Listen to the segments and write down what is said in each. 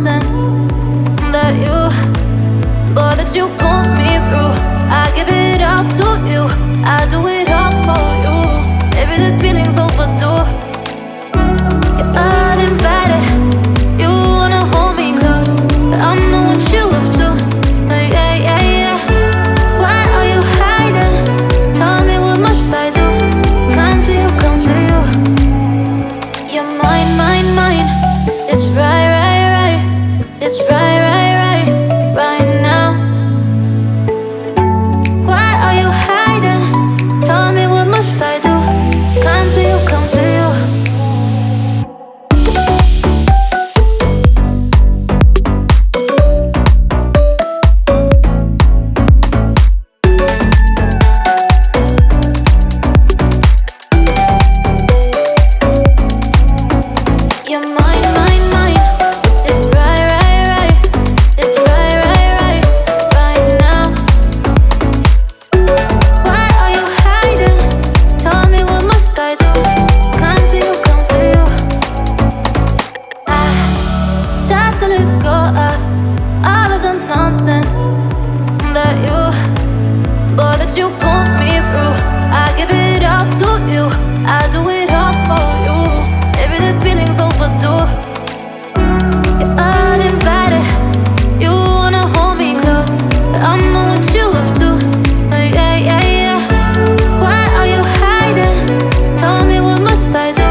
nonsense that you put me through. I give it all to you, I do it all for you. Maybe this feeling's overdue. You're uninvited, you wanna hold me close, but I know what you have to. Yeah, yeah, yeah. Why are you hiding? Tell me, what must I do? Come to you, come to you. You're mine, mine, mine. It's right, right, right. It's right, right, right, right now. Why are you hiding? Tell me, what must I do? Come to you, come to you. You're mine, mine, mine. It's right, right, right. It's right, right, right, right now. Why are you hiding? Tell me, what must I do? Come to you, come to you. I try to let go of all of the nonsense that you put me through. I give it all to you, I do it all for you. Maybe this feeling's overdue. You're uninvited, you wanna hold me close, but I know what you have to. Yeah, yeah, yeah. Why are you hiding? Tell me, what must I do?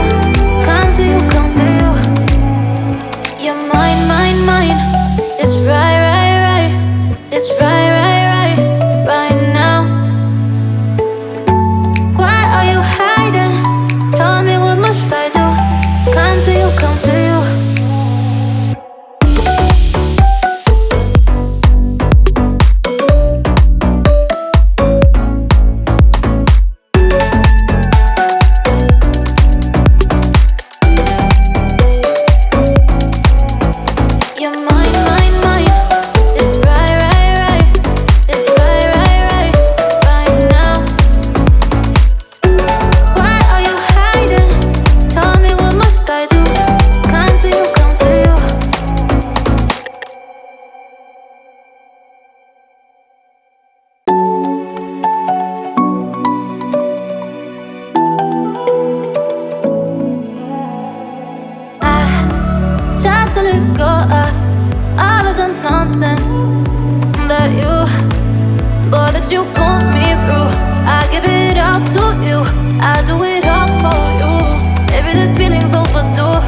Come to you, come to you. You're mine, mine, mine. It's right, right, right. It's right, right, right, right now. Why are you hiding? Tell me, what must I do? Come to you, come to you. You're mine, mine, mine. It's right, right, right. It's right, right, right, right now. Why are you hiding? Tell me, what must I do? Come to you, come to you. I try to let go of all of the nonsense that you put me through. I give it all to you, I do it all for you. Maybe this feeling's overdue.